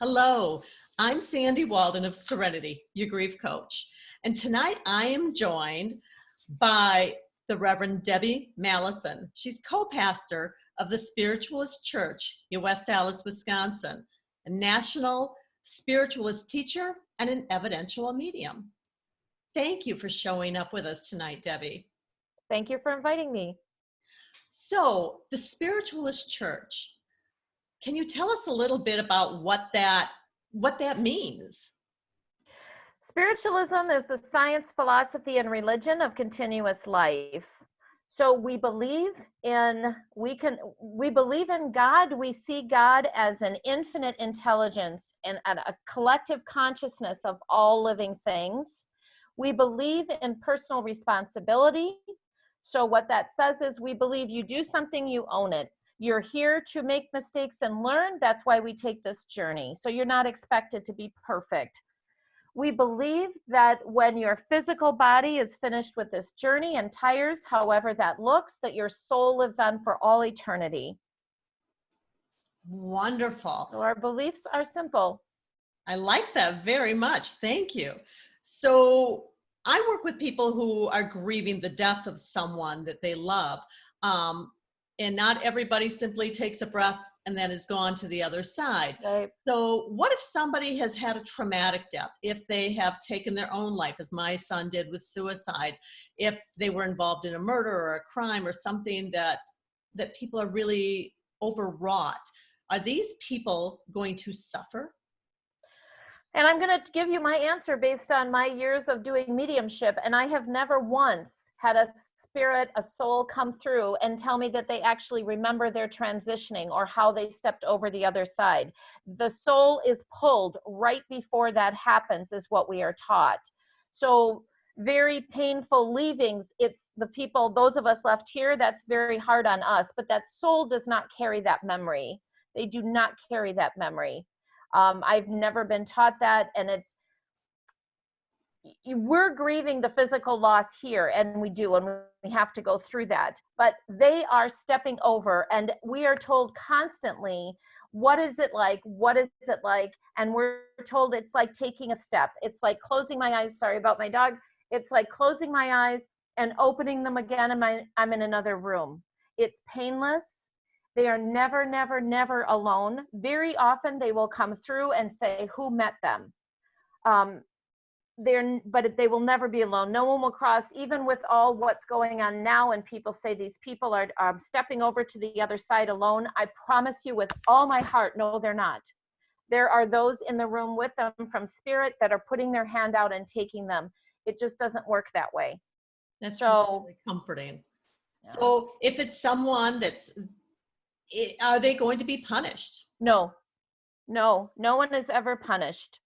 Hello, I'm Sandy Walden of Serenity, your grief coach. And tonight I am joined by the Reverend Debbie Malison. She's co-pastor of the Spiritualist Church in West Allis, Wisconsin, a national spiritualist teacher and an evidential medium. Thank you for showing up with us tonight, Debbie. Thank you for inviting me. So, the Spiritualist Church, can you tell us a little bit about what that means? Spiritualism is the science, philosophy, and religion of continuous life. So we believe in God. We see God as an infinite intelligence and a collective consciousness of all living things. We believe in personal responsibility. So what that says is we believe you do something, you own it. You're here to make mistakes and learn. That's why we take this journey. So you're not expected to be perfect. We believe that when your physical body is finished with this journey and tires, however that looks, that your soul lives on for all eternity. Wonderful. So our beliefs are simple. I like that very much. Thank you. So I work with people who are grieving the death of someone that they love. And not everybody simply takes a breath and then is gone to the other side. Right. So what if somebody has had a traumatic death, if they have taken their own life, as my son did with suicide, if they were involved in a murder or a crime or something that people are really overwrought, are these people going to suffer? And I'm going to give you my answer based on my years of doing mediumship. And I have never once had a spirit, a soul come through and tell me that they actually remember their transitioning or how they stepped over the other side. The soul is pulled right before that happens, is what we are taught. So very painful leavings. It's the people, those of us left here, that's very hard on us. But that soul does not carry that memory. They do not carry that memory. I've never been taught that, and we're grieving the physical loss here, and we do, and we have to go through that. But they are stepping over, and we are told constantly, what is it like? What is it like? And we're told it's like taking a step. It's like closing my eyes. Sorry about my dog. It's like closing my eyes and opening them again, and I'm in another room. It's painless. They are never, never, never alone. Very often they will come through and say who met them. But they will never be alone. No one will cross, even with all what's going on now, and people say these people are stepping over to the other side alone. I promise you with all my heart, no, they're not. There are those in the room with them from spirit that are putting their hand out and taking them. It just doesn't work that way. That's really comforting. Yeah. So if it's someone are they going to be punished? No one is ever punished.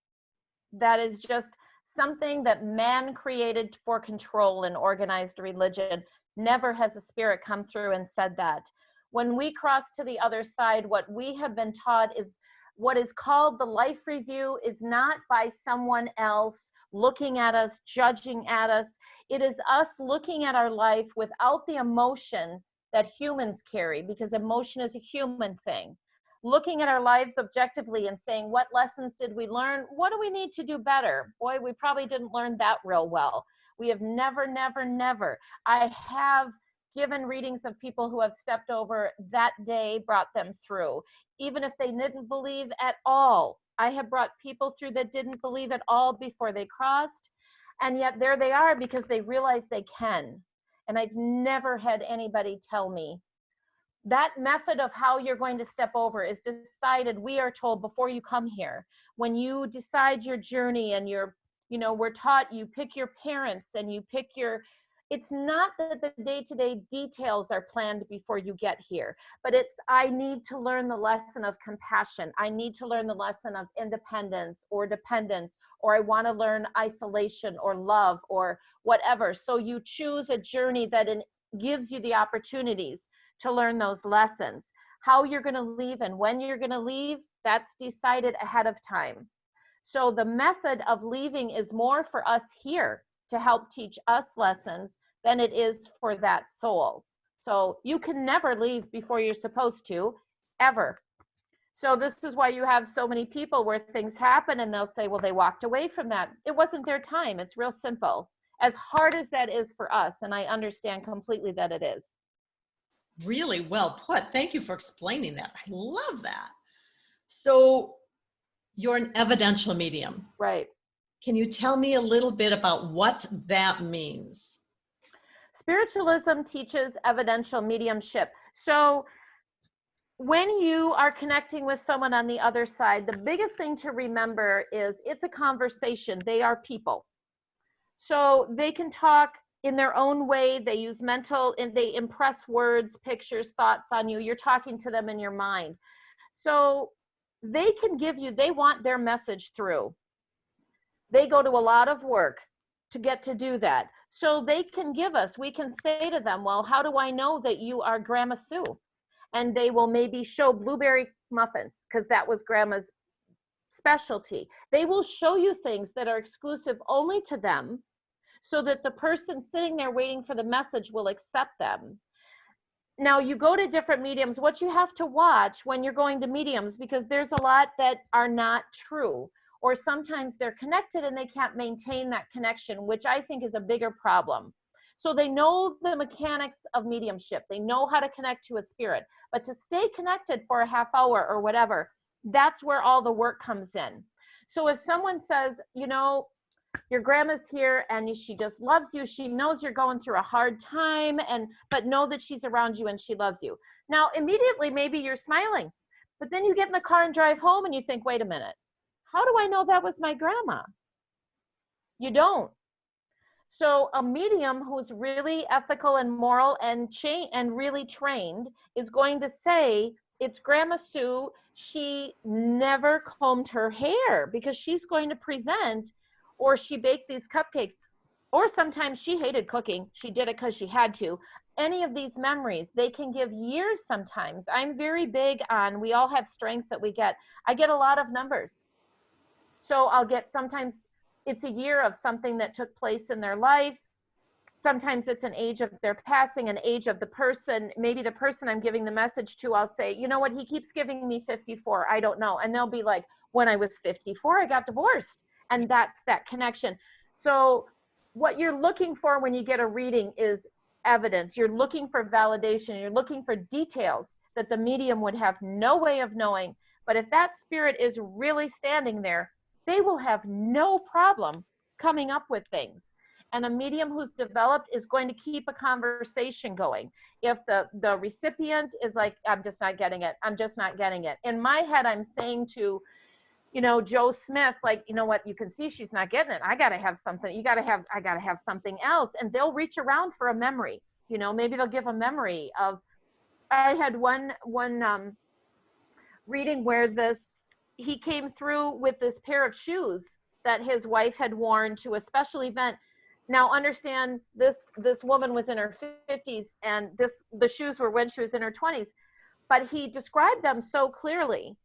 That is just something that man created for control in organized religion. Never has a spirit come through and said that. When we cross to the other side, what we have been taught is what is called the life review is not by someone else looking at us, judging at us. It is us looking at our life without the emotion that humans carry, because emotion is a human thing. Looking at our lives objectively and saying, what lessons did we learn? What do we need to do better? Boy, we probably didn't learn that real well. We have never, never, never. I have given readings of people who have stepped over that day, brought them through. Even if they didn't believe at all. I have brought people through that didn't believe at all before they crossed. And yet there they are because they realize they can. And I've never had anybody tell me. That method of how you're going to step over is decided, we are told, before you come here. When you decide your journey and we're taught you pick your parents and you pick it's not that the day-to-day details are planned before you get here, but it's, I need to learn the lesson of compassion. I need to learn the lesson of independence or dependence, or I want to learn isolation or love or whatever. So you choose a journey that gives you the opportunities to learn those lessons. How you're going to leave and when you're going to leave, that's decided ahead of time. So the method of leaving is more for us here to help teach us lessons than it is for that soul. So you can never leave before you're supposed to, ever. So this is why you have so many people where things happen and they'll say, well, they walked away from that. It wasn't their time. It's real simple. As hard as that is for us, and I understand completely that it is. Really well put. Thank you for explaining that. I love that. So you're an evidential medium. Right. Can you tell me a little bit about what that means? Spiritualism teaches evidential mediumship. So when you are connecting with someone on the other side, the biggest thing to remember is it's a conversation. They are people. So they can talk in their own way. They use mental, and they impress words, pictures, thoughts on you. You're talking to them in your mind. So they can give you, they want their message through. They go to a lot of work to get to do that. So they can give us, we can say to them, well, how do I know that you are Grandma Sue? And they will maybe show blueberry muffins because that was Grandma's specialty. They will show you things that are exclusive only to them so that the person sitting there waiting for the message will accept them. Now, you go to different mediums, what you have to watch when you're going to mediums, because there's a lot that are not true, or sometimes they're connected and they can't maintain that connection, which I think is a bigger problem. So they know the mechanics of mediumship. They know how to connect to a spirit, but to stay connected for a half hour or whatever, that's where all the work comes in. So if someone says, you know, your grandma's here and she just loves you, she knows you're going through a hard time, but know that she's around you and she loves you. Now, immediately, maybe you're smiling, but then you get in the car and drive home and you think, wait a minute, how do I know that was my grandma? You don't. So a medium who's really ethical and moral and really trained is going to say, it's Grandma Sue. She never combed her hair because she's going to present, or she baked these cupcakes, or sometimes she hated cooking. She did it because she had to. Any of these memories, they can give years sometimes. I'm very big on, we all have strengths that we get. I get a lot of numbers. So I'll get, sometimes it's a year of something that took place in their life. Sometimes it's an age of their passing, an age of the person. Maybe the person I'm giving the message to, I'll say, you know what, he keeps giving me 54. I don't know. And they'll be like, when I was 54, I got divorced. And that's that connection. So what you're looking for when you get a reading is evidence. You're looking for validation. You're looking for details that the medium would have no way of knowing. But if that spirit is really standing there, they will have no problem coming up with things. And a medium who's developed is going to keep a conversation going. If the recipient is like, I'm just not getting it. I'm just not getting it. In my head, I'm saying to, you know, Joe Smith, like, you know what, you can see she's not getting it. I got to have something. I got to have something else. And they'll reach around for a memory. You know, maybe they'll give a memory of, I had one reading where he came through with this pair of shoes that his wife had worn to a special event. Now understand, this woman was in her 50s and the shoes were when she was in her 20s, but he described them so clearly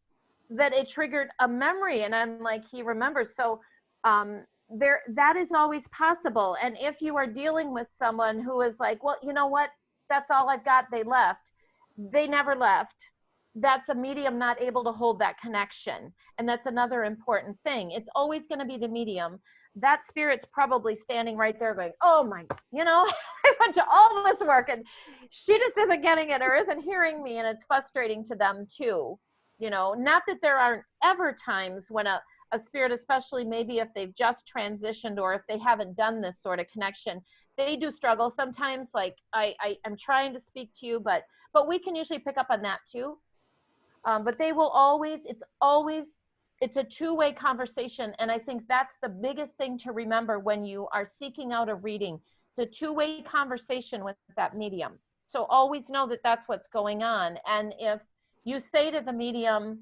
that it triggered a memory. And I'm like, he remembers. So that is always possible. And if you are dealing with someone who is like, well, you know what, that's all I've got, they left. They never left. That's a medium not able to hold that connection. And that's another important thing. It's always going to be the medium. That spirit's probably standing right there going, oh my, you know, I went to all this work and she just isn't getting it or isn't hearing me. And it's frustrating to them too. You know, not that there aren't ever times when a spirit, especially maybe if they've just transitioned or if they haven't done this sort of connection, they do struggle sometimes. Like I'm trying to speak to you, but we can usually pick up on that too. But they will always, it's a two-way conversation. And I think that's the biggest thing to remember when you are seeking out a reading. It's a two-way conversation with that medium. So always know that that's what's going on. And if you say to the medium,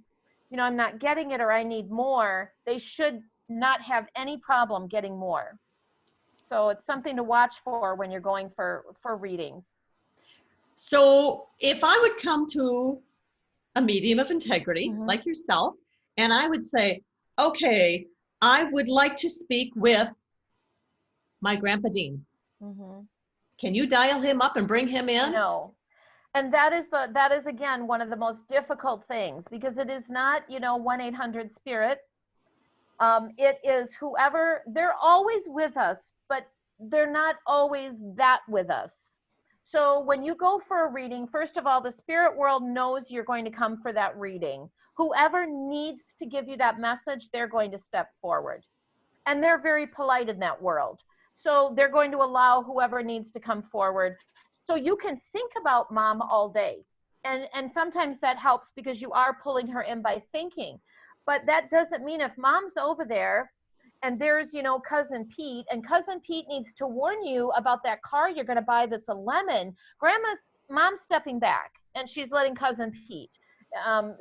you know, I'm not getting it or I need more, they should not have any problem getting more. So it's something to watch for when you're going for readings. So if I would come to a medium of integrity, mm-hmm. like yourself, and I would say, okay, I would like to speak with my Grandpa Dean. Mm-hmm. Can you dial him up and bring him in? No. And that is again one of the most difficult things, because it is not, 1-800-spirit. It is whoever, they're always with us, but they're not always that with us. So when you go for a reading, first of all, the spirit world knows you're going to come for that reading. Whoever needs to give you that message, they're going to step forward. And they're very polite in that world. So they're going to allow whoever needs to come forward. So you can think about mom all day. And sometimes that helps because you are pulling her in by thinking. But that doesn't mean if mom's over there and there's, cousin Pete, and cousin Pete needs to warn you about that car you're going to buy that's a lemon, mom's stepping back and she's letting cousin Pete.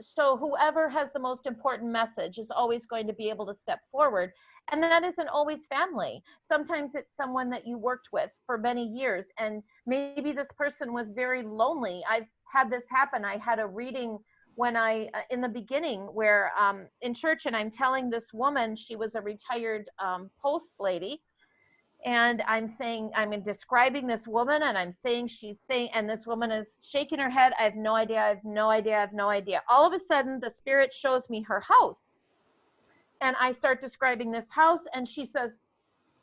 So whoever has the most important message is always going to be able to step forward. And that isn't always family. Sometimes it's someone that you worked with for many years, and maybe this person was very lonely. I've had this happen. I had a reading when in the beginning where in church, and I'm telling this woman, she was a retired post lady, and I'm describing this woman, and I'm saying, and this woman is shaking her head. I have no idea. I have no idea. I have no idea. All of a sudden, the spirit shows me her house. And I start describing this house, and she says,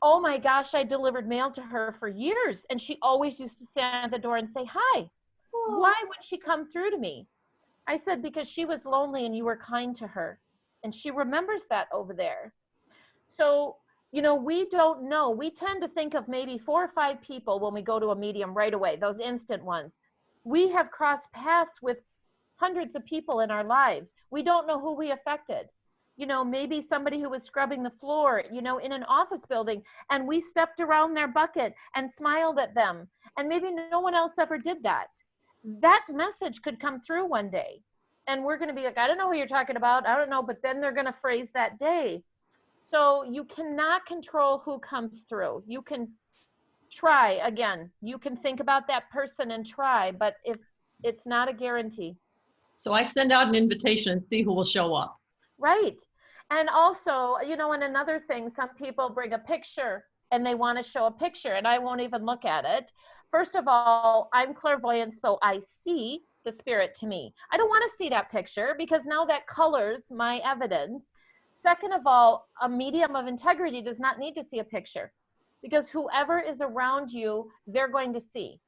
oh my gosh, I delivered mail to her for years. And she always used to stand at the door and say, hi. Why would she come through to me? I said, because she was lonely and you were kind to her. And she remembers that over there. So, we don't know. We tend to think of maybe 4 or 5 people when we go to a medium right away, those instant ones. We have crossed paths with hundreds of people in our lives. We don't know who we affected. Maybe somebody who was scrubbing the floor, in an office building, and we stepped around their bucket and smiled at them. And maybe no one else ever did that. That message could come through one day. And we're going to be like, I don't know who you're talking about. I don't know. But then they're going to phrase that day. So you cannot control who comes through. You can try again. You can think about that person and try, but if it's not a guarantee. So I send out an invitation and see who will show up. Right. And also, and another thing, some people bring a picture and they want to show a picture and I won't even look at it. First of all, I'm clairvoyant, so I see the spirit to me. I don't want to see that picture because now that colors my evidence. Second of all, a medium of integrity does not need to see a picture because whoever is around you, they're going to see.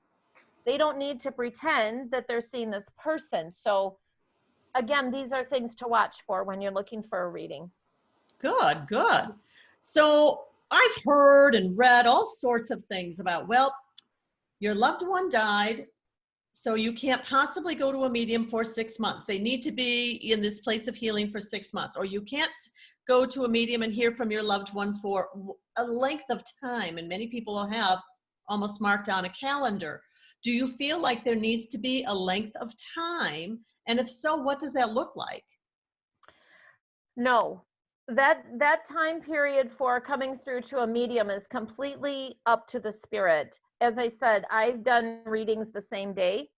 They don't need to pretend that they're seeing this person. So again, these are things to watch for when you're looking for a reading. Good, good. So I've heard and read all sorts of things about, well, your loved one died, so you can't possibly go to a medium for 6 months. They need to be in this place of healing for 6 months, or you can't go to a medium and hear from your loved one for a length of time. And many people will have almost marked on a calendar. Do you feel like there needs to be a length of time? And if so, what does that look like? No, that time period for coming through to a medium is completely up to the spirit. As I said, I've done readings the same day.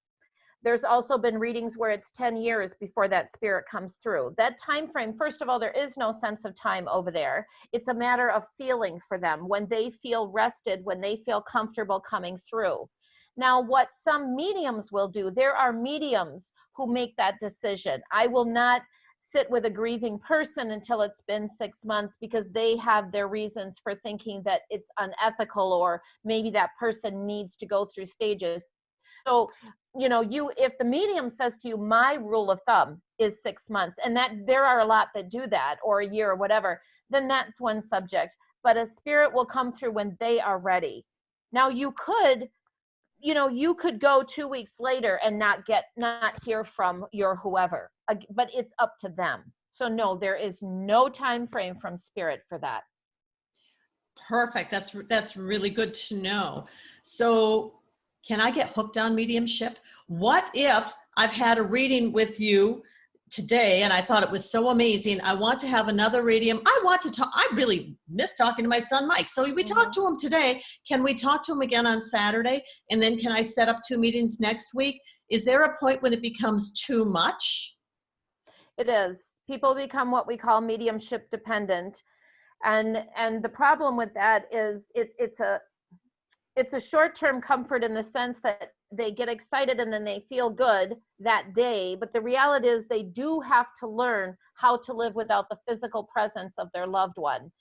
There's also been readings where it's 10 years before that spirit comes through. That time frame, first of all, there is no sense of time over there. It's a matter of feeling for them, when they feel rested, when they feel comfortable coming through. Now, what some mediums will do, there are mediums who make that decision. I will not sit with a grieving person until it's been 6 months because they have their reasons for thinking that it's unethical or maybe that person needs to go through stages. So, if the medium says to you, my rule of thumb is 6 months, and that there are a lot that do that, or a year or whatever, then that's one subject. But a spirit will come through when they are ready. Now, you could go 2 weeks later and not hear from your whoever, but it's up to them. So no, there is no time frame from spirit for that. Perfect. That's really good to know. So can I get hooked on mediumship? What if I've had a reading with you today and I thought it was so amazing. I want to have another reading. I want to talk. I really miss talking to my son, Mike. So we talked to him today. Can we talk to him again on Saturday? And then can I set up 2 meetings next week? Is there a point when it becomes too much? It is. People become what we call mediumship dependent. And the problem with that is it's a short-term comfort in the sense that they get excited and then they feel good that day. But the reality is they do have to learn how to live without the physical presence of their loved one.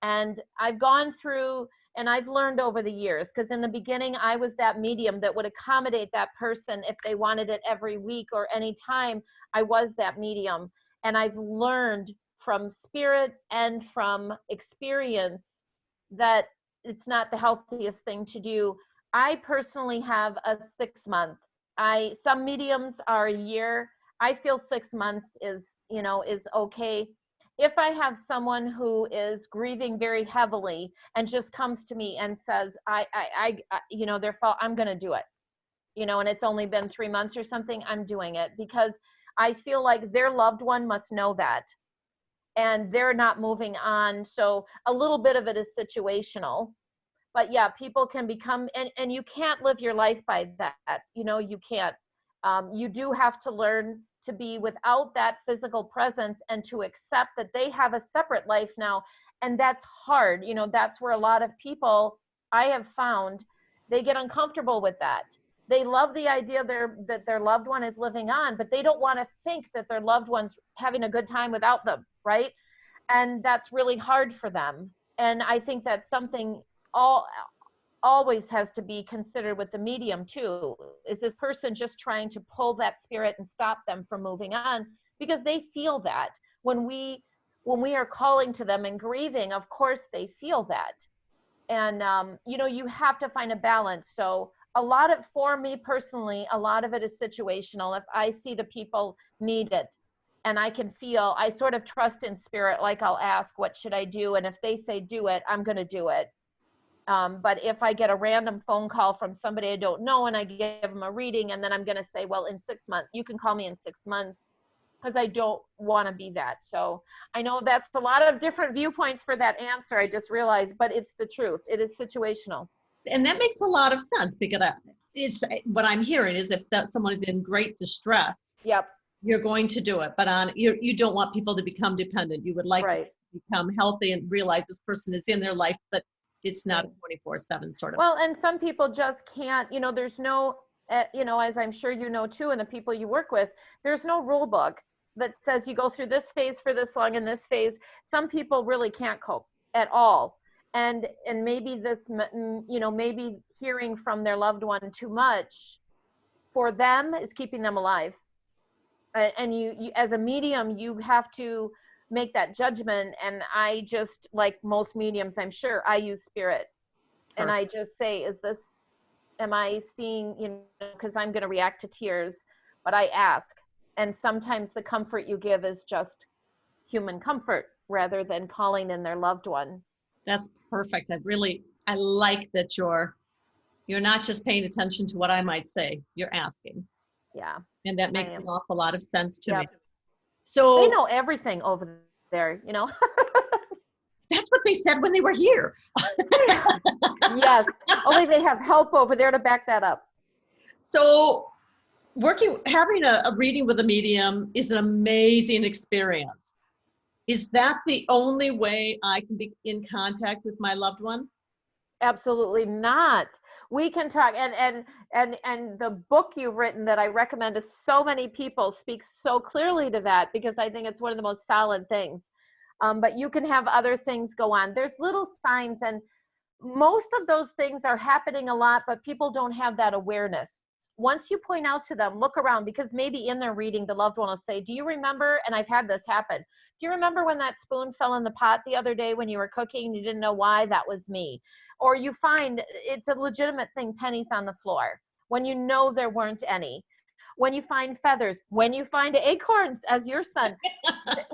And I've gone through and I've learned over the years, because in the beginning I was that medium that would accommodate that person if they wanted it every week or any time. I was that medium. And I've learned from spirit and from experience that it's not the healthiest thing to do. I personally have a 6 month. Some mediums are a year. I feel 6 months is okay. If I have someone who is grieving very heavily and just comes to me and says, their fault, I'm going to do it, and it's only been 3 months or something, I'm doing it because I feel like their loved one must know that and they're not moving on. So a little bit of it is situational. But yeah, people can become, and you can't live your life by that. You can't. You do have to learn to be without that physical presence and to accept that they have a separate life now. And that's hard. That's where a lot of people, I have found, they get uncomfortable with that. They love the idea that their loved one is living on, but they don't want to think that their loved one's having a good time without them, right? And that's really hard for them. And I think that's something always has to be considered with the medium too. Is this person just trying to pull that spirit and stop them from moving on? Because they feel that when we are calling to them and grieving, of course they feel that. And you have to find a balance. So for me personally, a lot of it is situational. If I see the people need it and I can feel, I sort of trust in spirit, like I'll ask, what should I do? And if they say do it, I'm going to do it. But if I get a random phone call from somebody I don't know and I give them a reading and then I'm going to say, well, in 6 months, you can call me in 6 months, because I don't want to be that. So I know that's a lot of different viewpoints for that answer. I just realized, but it's the truth. It is situational. And that makes a lot of sense, because it's what I'm hearing is if someone is in great distress, yep, you're going to do it. But you don't want people to become dependent. You would like right. to become healthy and realize this person is in their life, but it's not a 24/7 sort of. Well, and some people just can't, there's no, as I'm sure you know too, and the people you work with, there's no rule book that says you go through this phase for this long and this phase. Some people really can't cope at all. And maybe maybe hearing from their loved one too much for them is keeping them alive. And you as a medium, you have to make that judgment. And I just, like most mediums, I'm sure, I use spirit. Sure. And I just say, am I seeing, because I'm going to react to tears, but I ask. And sometimes the comfort you give is just human comfort rather than calling in their loved one. That's perfect. I like that you're not just paying attention to what I might say, you're asking. Yeah. And that makes an awful lot of sense to me. So they know everything over there, That's what they said when they were here. Yes. Only they have help over there to back that up. So having a reading with a medium is an amazing experience. Is that the only way I can be in contact with my loved one? Absolutely not. We can talk, and the book you've written that I recommend to so many people speaks so clearly to that, because I think it's one of the most solid things. But you can have other things go on. There's little signs, and most of those things are happening a lot, but people don't have that awareness. Once you point out to them, look around, because maybe in their reading, the loved one will say, do you remember, and I've had this happen, do you remember when that spoon fell in the pot the other day when you were cooking? You didn't know why? That was me. Or you find it's a legitimate thing, pennies on the floor, when you know there weren't any. When you find feathers, when you find acorns, as your son,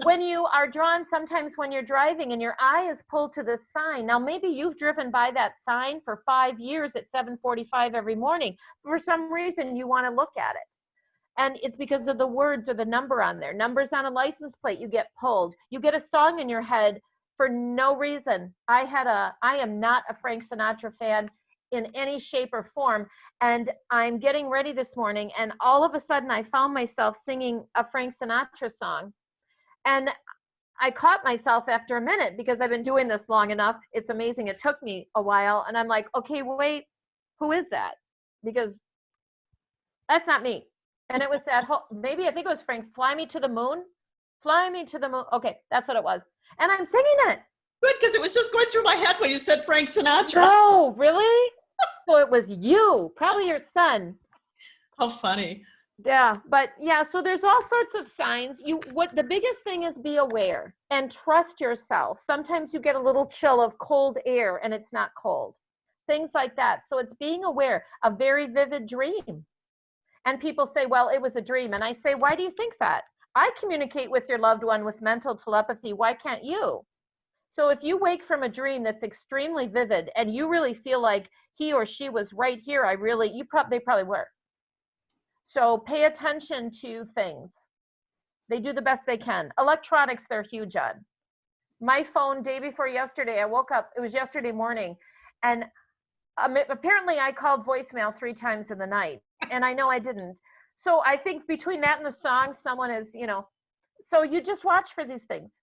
when you are drawn, sometimes when you're driving and your eye is pulled to this sign. Now, maybe you've driven by that sign for 5 years at 7:45 every morning. For some reason, you want to look at it. And it's because of the words or the number on there. Numbers on a license plate, you get pulled. You get a song in your head for no reason. I am not a Frank Sinatra fan in any shape or form. And I'm getting ready this morning, and all of a sudden I found myself singing a Frank Sinatra song. And I caught myself after a minute, because I've been doing this long enough. It's amazing. It took me a while. And I'm like, okay, wait, who is that? Because That's not me. And it was that whole, maybe I think it was Frank's Fly Me to the Moon. Fly Me to the Moon. Okay, that's what it was. And I'm singing it. Good, because it was just going through my head when you said Frank Sinatra. No, really? So it was you, probably your son. How funny. Yeah, but yeah, so there's all sorts of signs. What the biggest thing is, be aware and trust yourself. Sometimes you get a little chill of cold air and it's not cold. Things like that. So it's being aware. A very vivid dream. And people say, well, it was a dream. And I say, why do you think that? I communicate with your loved one with mental telepathy. Why can't you? So if you wake from a dream that's extremely vivid and you really feel like he or she was right here, they probably were. So pay attention to things. They do the best they can. Electronics, they're huge on. My phone, day before yesterday, I woke up, it was yesterday morning, and apparently I called voicemail 3 times in the night, and I know I didn't. So I think between that and the song, someone is, so you just watch for these things.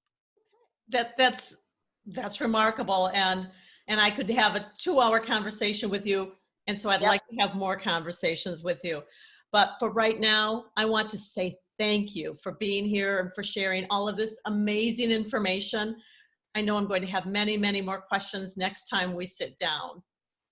That's remarkable. And I could have a 2-hour conversation with you. And so I'd like to have more conversations with you. But for right now, I want to say thank you for being here and for sharing all of this amazing information. I know I'm going to have many, many more questions next time we sit down.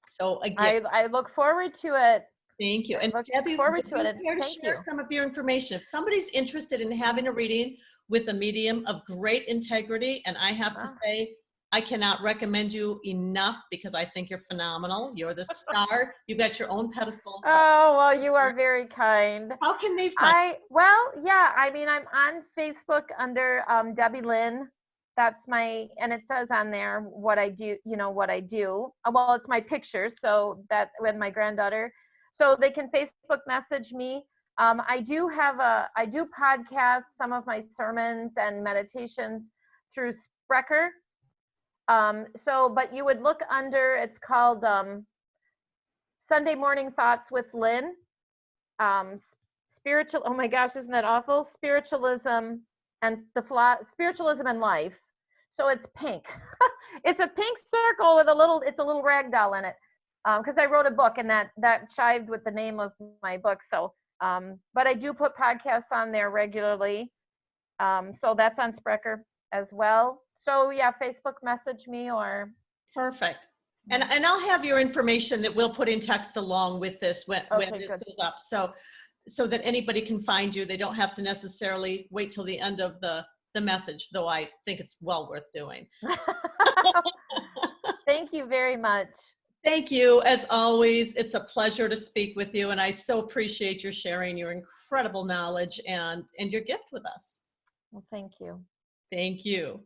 So again, I look forward to it. Thank you. And Debbie, would you care to share some of your information? If somebody's interested in having a reading with a medium of great integrity, and I have to say, I cannot recommend you enough because I think you're phenomenal. You're the star. You got your own pedestals. Oh, well, you are very kind. How can they find I'm on Facebook under Debbie Lynn. That's and it says on there what I do, what I do. Well, it's my picture, so that with my granddaughter. So they can Facebook message me. I do podcast some of my sermons and meditations through Sprecher. But you would look under, it's called Sunday Morning Thoughts with Lynn. Oh my gosh, isn't that awful? Spiritualism and Spiritualism and Life. So it's pink. It's a pink circle with it's a little rag doll in it. Because I wrote a book and that chived with the name of my book. So, but I do put podcasts on there regularly. So that's on Sprecher as well. So yeah, Facebook message me or. Perfect. And I'll have your information that we'll put in text along with this when this goes up. So that anybody can find you. They don't have to necessarily wait till the end of the message, though I think it's well worth doing. Thank you very much. Thank you. As always, it's a pleasure to speak with you. And I so appreciate your sharing your incredible knowledge and your gift with us. Well, thank you. Thank you.